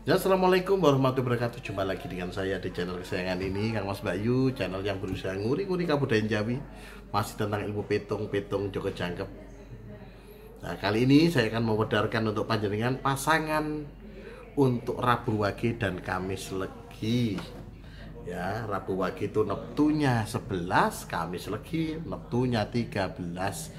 Ya, assalamualaikum warahmatullahi wabarakatuh. Jumpa lagi dengan saya di channel kesayangan ini, Kang Mas Bayu. Channel yang berusaha nguri-nguri kabudayan Jawi. Masih tentang ilmu petung Joko Jangkep. Nah, kali ini saya akan mewedarkan untuk panjenengan pasangan untuk Rabu Wage dan Kamis Legi. Ya, Rabu Wage itu Neptunya 11, Kamis Legi Neptunya 13.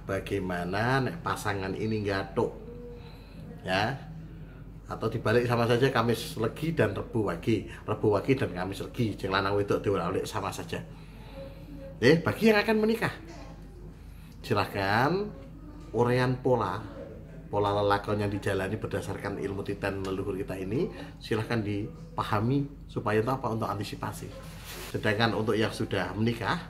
Bagaimana nek pasangan ini gatuk? Ya, atau dibalik sama saja, Kamis Legi dan Rebu Wage dan Kamis Legi, jeng lanang wedok diulik sama saja. Bagi yang akan menikah, silahkan urean pola lelakon yang dijalani berdasarkan ilmu titan leluhur kita ini, silahkan dipahami supaya itu apa, untuk antisipasi. Sedangkan untuk yang sudah menikah,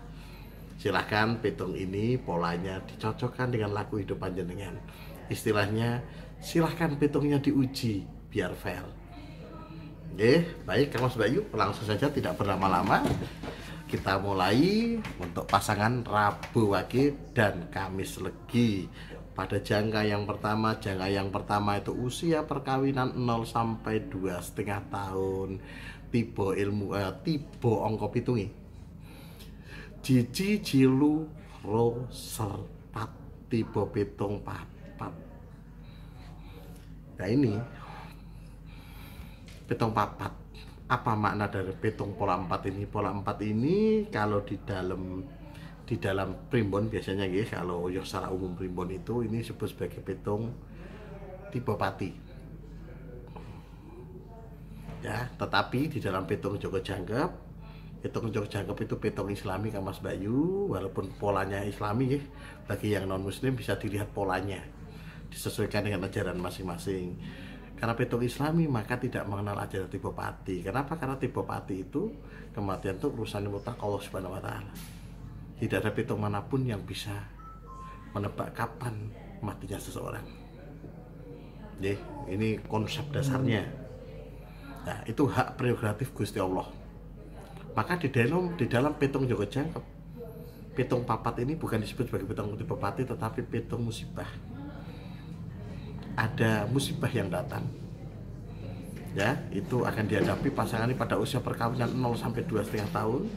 silahkan petung ini polanya dicocokkan dengan laku hidup panjenengan. Istilahnya, silahkan petungnya diuji biar fair. Baik Kang Mas Bayu, langsung saja tidak berlama-lama kita mulai untuk pasangan Rabu Wage dan Kamis Legi. Pada jangka yang pertama itu usia perkawinan 0 sampai 2,5 tahun. Tipe angka pitungi Jiji Jilu Ro Serpat, tipe pitung papat. Nah, ini pitung papat. Apa makna dari pitung pola 4 ini? Pola 4 ini kalau di dalam primbon biasanya kalau secara umum primbon itu ini disebut sebagai pitung tipe pati. Ya, tetapi di dalam pitung Joko Jangkep, pitung Joko Jangkep itu pitung Islami Kang Mas Bayu, walaupun polanya Islami bagi yang non muslim bisa dilihat polanya, disesuaikan dengan ajaran masing-masing. Karena pitung Islami maka tidak mengenal ajaran tipe pati. Kenapa? Karena tipe pati itu kematian itu urusan mutlak Allah Subhanahu wa taala. Tidak ada pitung manapun yang bisa menebak kapan matinya seseorang. Ini konsep dasarnya. Nah, itu hak prerogatif Gusti Allah. Maka di dalam pitung Joko Jangkep, pitung papat ini bukan disebut sebagai pitung tipe pati, tetapi pitung musibah. Ada musibah yang datang, ya, itu akan dihadapi pasangan ini pada usia perkawinan 0 sampai 2,5 tahun.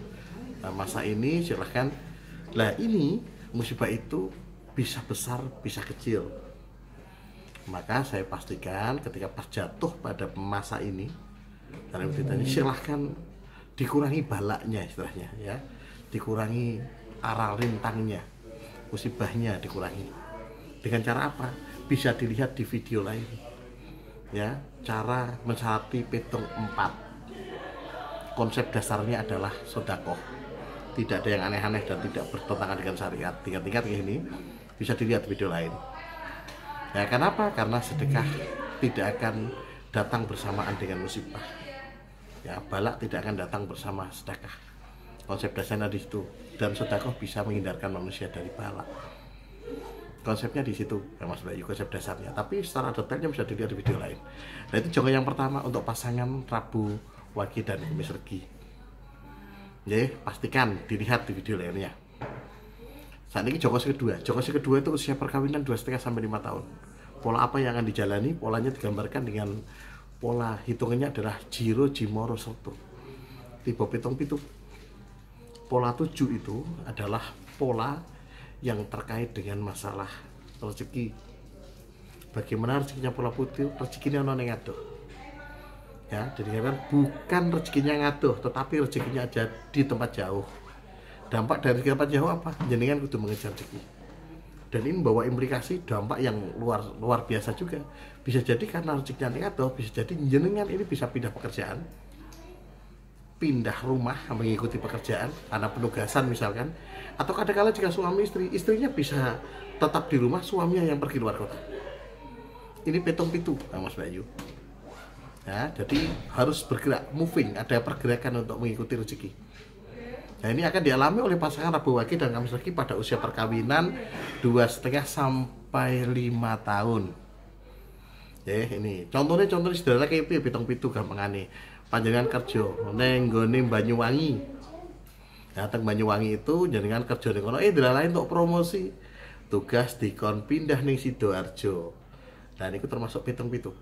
Nah, masa ini silahkan. Nah, ini musibah itu bisa besar bisa kecil. Maka saya pastikan ketika pas jatuh pada masa ini, dalam kita ini silahkan dikurangi balaknya, istilahnya ya, dikurangi arah rintangnya, musibahnya dikurangi. Dengan cara apa? Bisa dilihat di video lain, ya, cara mensalati pitung 4. Konsep dasarnya adalah sodakoh, tidak ada yang aneh-aneh dan tidak bertentangan dengan syariat. Tingkat-tingkat ini bisa dilihat video lain. Ya, kenapa? Karena sedekah tidak akan datang bersamaan dengan musibah. Ya, balak tidak akan datang bersama sedekah. Konsep dasarnya di situ. Dan sedekah bisa menghindarkan manusia dari balak. Konsepnya di situ, Mas Bayu, konsep dasarnya. Tapi secara detailnya bisa dilihat di video lain. Nah, itu jonggo yang pertama untuk pasangan Rabu Wage dan Kamis Legi. Pastikan dilihat di video lainnya. Saat ini jonggo kedua. Jonggo kedua itu usia perkawinan 2,5 sampai 5 tahun. Pola apa yang akan dijalani? Polanya digambarkan dengan pola hitungannya adalah Jiro Jimoro Soto. Tipe pitung pitu. Pola 7 itu adalah pola yang terkait dengan masalah rezeki. Bagaimana rezekinya pola putih? Rezekinya ono ning adoh. Ya, jadi kan bukan rezekinya ngadoh, tetapi rezekinya aja di tempat jauh. Dampak dari tempat jauh apa? Jenengan kudu mengejar rezeki. Dan ini membawa implikasi dampak yang luar biasa juga. Bisa jadi karena rezekinya ning adoh, bisa jadi jenengan ini bisa pindah pekerjaan, pindah rumah mengikuti pekerjaan karena penugasan misalkan, atau kadang-kala jika suami istrinya bisa tetap di rumah, suaminya yang pergi luar kota. Ini pitung pitu Mas Bayu. Ya, jadi harus bergerak, moving, ada pergerakan untuk mengikuti rezeki. Nah, ini akan dialami oleh pasangan Rabu Wage dan Kamis Legi pada usia perkawinan 2,5 sampai 5 tahun. Ini contohnya sederhana kayak pitung pitu gampangane. Panjenengan kerja neng nggone Banyuwangi. Datang Banyuwangi itu jenengan kerja ning kono, dilalain untuk promosi. Tugas dikon pindah ning Sidoarjo. Dan itu termasuk pitung pitu.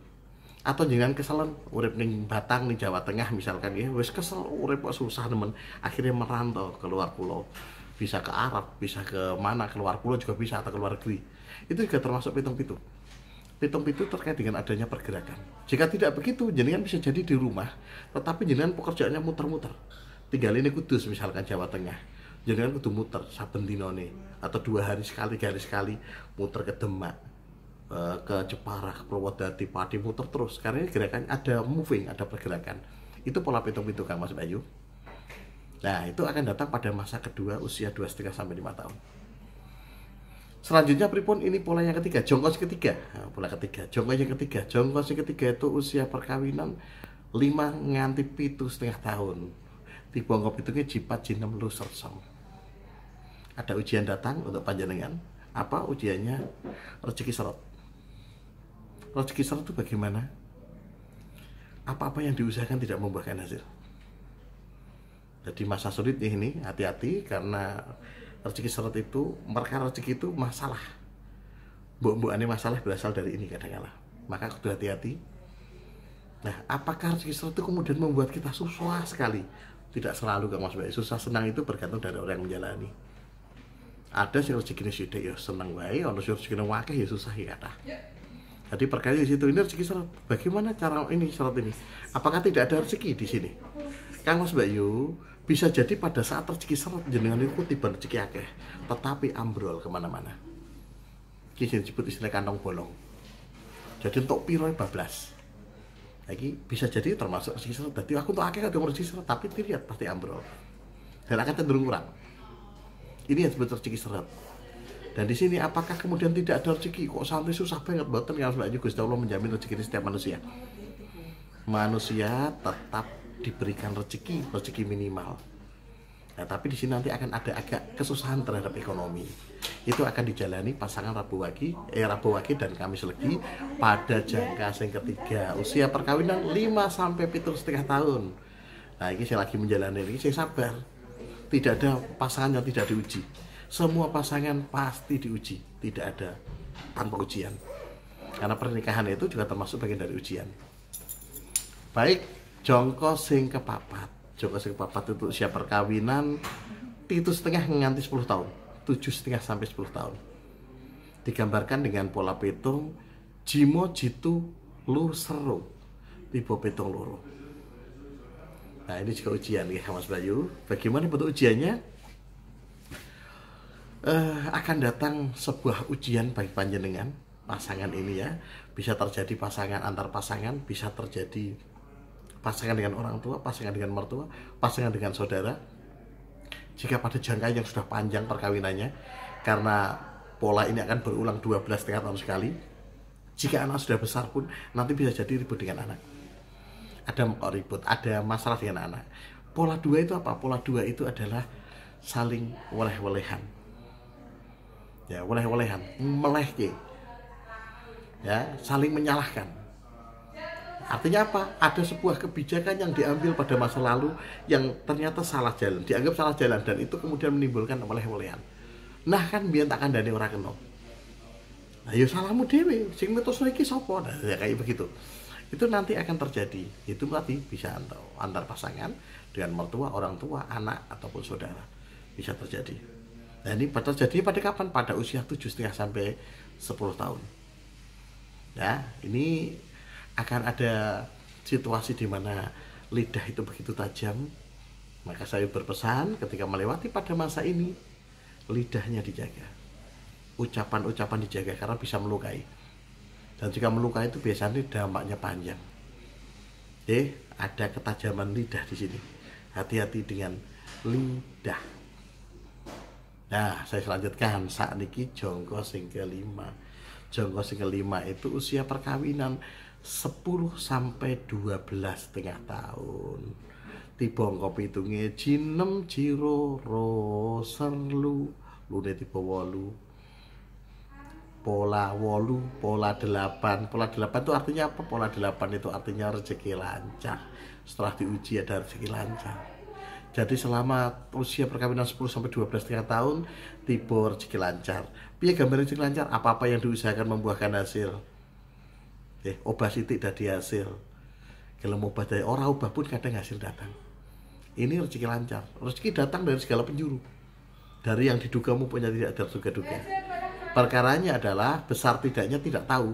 Atau jenengan keselen urip ning Batang ning Jawa Tengah misalkan ya, wis kesel urip kok susah temen, akhirnya merantau keluar pulau, bisa ke Arab, bisa ke mana, keluar pulau juga bisa, atau keluar negeri. Itu juga termasuk pitung-pitung. Pitung-pitung terkait dengan adanya pergerakan. Jika tidak begitu, jenengan bisa jadi di rumah, tetapi jenengan pekerjaannya muter-muter. Tinggal ini Kudus misalkan Jawa Tengah, jenengan kudu muter saben dinone, atau 2 hari sekali, 3 hari sekali muter ke Demak, ke Jepara, ke Purwodadi, Pati, muter terus. Karena ini gerakan ada moving, ada pergerakan. Itu pola pitung-pitung Kang Mas Bayu. Nah, itu akan datang pada masa kedua usia 2,5 sampai 5 tahun. Selanjutnya pripun, ini pola yang ketiga, jongkos ketiga. Nah, pola ketiga, jongkos yang ketiga. Jongkos yang ketiga itu usia perkawinan 5 nganti 7,5 tahun. Tiba ngop itu jipat jinem lu sersem. Ada ujian datang untuk panjenengan. Apa ujiannya? Rezeki seret. Rezeki seret itu bagaimana? Apa-apa yang diusahakan tidak membuahkan hasil. Jadi masa sulit ini, hati-hati, karena rezeki seret itu, perkara rezeki itu masalah. Mbok-mbokane masalah berasal dari ini kadang-kala. Maka kudu hati-hati. Nah, apakah rezeki seret itu kemudian membuat kita susah sekali? Tidak selalu Kang Mas Bayu. Susah senang itu bergantung dari orang yang menjalani. Ada sing rezekine sithik ya seneng wae, ana sing rezekine akeh ya susah ya kathah. Jadi perkara di situ, ini rezeki seret. Bagaimana cara ini seret ini? Apakah tidak ada rezeki di sini? Kang Mas Bayu, bisa jadi pada saat rezeki seret jenengan itu tiba rezeki akeh, tetapi ambrol kemana-mana. Ini disebut istilah kantong bolong. Jadi untuk piro bablas. Lagi bisa jadi termasuk rezeki seret. Jadi aku untuk akeh kadang rezeki seret, tapi lihat pasti ambrol. Dan akan cenderung kurang. Ini yang disebut rezeki seret. Dan di sini apakah kemudian tidak ada rezeki? Kok sampai susah banget? Mboten Kang Mas Bayu, Gusti Allah menjamin rezeki setiap manusia. Manusia tetap diberikan rezeki minimal. Nah, tapi di sini nanti akan ada agak kesusahan terhadap ekonomi. Itu akan dijalani pasangan Rabu Wage dan Kamis Legi pada jangka yang ketiga, usia perkawinan 5 sampai 7,5 tahun. Nah, ini saya lagi menjalani ini, saya sabar. Tidak ada pasangan yang tidak diuji. Semua pasangan pasti diuji, tidak ada tanpa ujian. Karena pernikahan itu juga termasuk bagian dari ujian. Baik, jongko sing kepapat. Jongko sing kepapat itu usia perkawinan 7,5 nganti 10 tahun. 7,5 sampai 10 tahun. Digambarkan dengan pola pitung jimo jitu lu seru. Tipe pitung loro. Nah, ini juga ujian ya Mas Bayu. Bagaimana bentuk ujiannya? Akan datang sebuah ujian bagi panjenengan pasangan ini ya. Bisa terjadi pasangan antar pasangan, bisa terjadi pasangan dengan orang tua, pasangan dengan mertua, pasangan dengan saudara. Jika pada jangka yang sudah panjang perkawinannya, karena pola ini akan berulang 12,5 tahun sekali. Jika anak sudah besar pun nanti bisa jadi ribut dengan anak. Ada ribut, ada masalah dengan anak. Pola 2 itu apa? Pola 2 itu adalah saling weleh-welehan. Ya, weleh-welehan, melehke. Ya, saling menyalahkan. Artinya apa? Ada sebuah kebijakan yang diambil pada masa lalu yang ternyata salah jalan, dianggap salah jalan, dan itu kemudian menimbulkan weleh-welehan. Nah kan biar tak kandhane ora kena. Nah, ya salahmu dhewe, sing mitusno iki sapa? Nah, ya kayak begitu. Itu nanti akan terjadi. Itu nanti bisa antar pasangan dengan mertua, orang tua, anak ataupun saudara. Bisa terjadi. Nah, ini terjadi pada kapan? Pada usia 7,5 sampai 10 tahun. Ya, ini akan ada situasi di mana lidah itu begitu tajam. Maka saya berpesan ketika melewati pada masa ini, lidahnya dijaga. Ucapan-ucapan dijaga karena bisa melukai. Dan jika melukai itu biasanya dampaknya panjang. Ada ketajaman lidah di sini. Hati-hati dengan lidah. Nah, saya selanjutkan saat niki jongko sing kelima. Jongko sing kelima itu usia perkawinan 10 sampai 12,5 tahun. Tiba ngopi pitunge jinem jiro ro serlu lune tiba 8. Pola 8, pola 8. Pola 8 itu artinya apa? Pola 8 itu artinya rezeki lancar. Setelah diuji ada rezeki lancar. Jadi selama usia perkawinan 10 sampai 12,5 tahun tiba rezeki lancar. Piye gambar rezeki lancar? Apa-apa yang diusahakan membuahkan hasil. Obah sithik dadi hasil. Kalau mau obah dari orang obah pun kadang hasil datang. Ini rezeki lancar. Rezeki datang dari segala penjuru. Dari yang diduga maupun yang tidak terduga-duga. Perkaranya adalah besar tidaknya tidak tahu.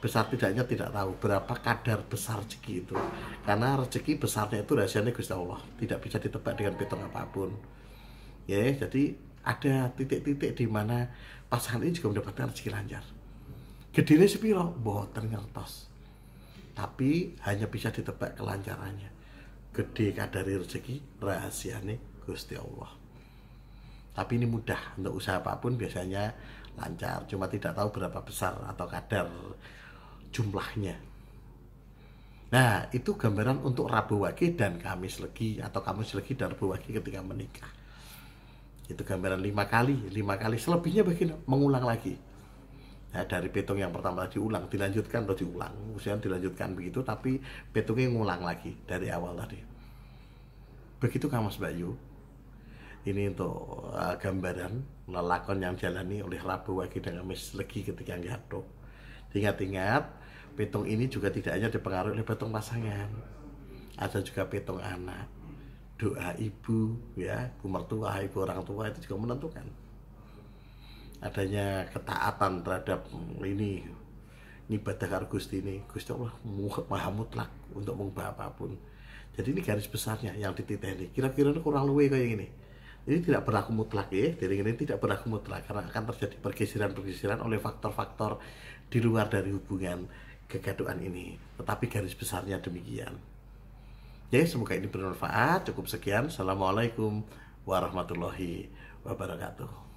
Besar tidaknya tidak tahu berapa kadar besar rezeki itu. Karena rezeki besarnya itu rahasianya Gusti Allah, tidak bisa ditebak dengan hitung apapun. Ya, jadi ada titik-titik di mana pasangan ini juga mendapatkan rezeki lancar. Gedene sepiro? Mboten ngertos. Tapi hanya bisa ditebak kelancarannya. Gede kadari rezeki rahasianya Gusti Allah. Tapi ini mudah untuk usaha apapun biasanya lancar, cuma tidak tahu berapa besar atau kadar jumlahnya. Nah, itu gambaran untuk Rabu Wage dan Kamis Legi atau Kamis Legi dan Rabu Wage ketika menikah. Itu gambaran 5 kali, selebihnya begini, mengulang lagi. Nah, dari petung yang pertama diulang, dilanjutkan atau diulang, kemudian dilanjutkan begitu, tapi petungnya ngulang lagi dari awal tadi. Begitu Kang Mas Bayu. Ini untuk gambaran lelakon yang jalani oleh Rabu Wage dan Kamis Legi ketika ngaduk. Ingat-ingat, petung ini juga tidak hanya dipengaruhi oleh petung pasangan, ada juga petung anak. Doa ibu, ya, ibu mertua, ibu orang tua itu juga menentukan adanya ketaatan terhadap ini ibadah karo Gusti ini. Gusti Allah maha mutlak untuk mengubah apapun. Jadi ini garis besarnya yang dititeni. Kira-kira kurang lebih kayak gini. Ini tidak berlaku mutlak ya, jadi ini tidak berlaku mutlak karena akan terjadi pergeseran-pergeseran oleh faktor-faktor di luar dari hubungan kegaduhan ini. Tetapi garis besarnya demikian. Ya, semoga ini bermanfaat. Cukup sekian. Assalamualaikum warahmatullahi wabarakatuh.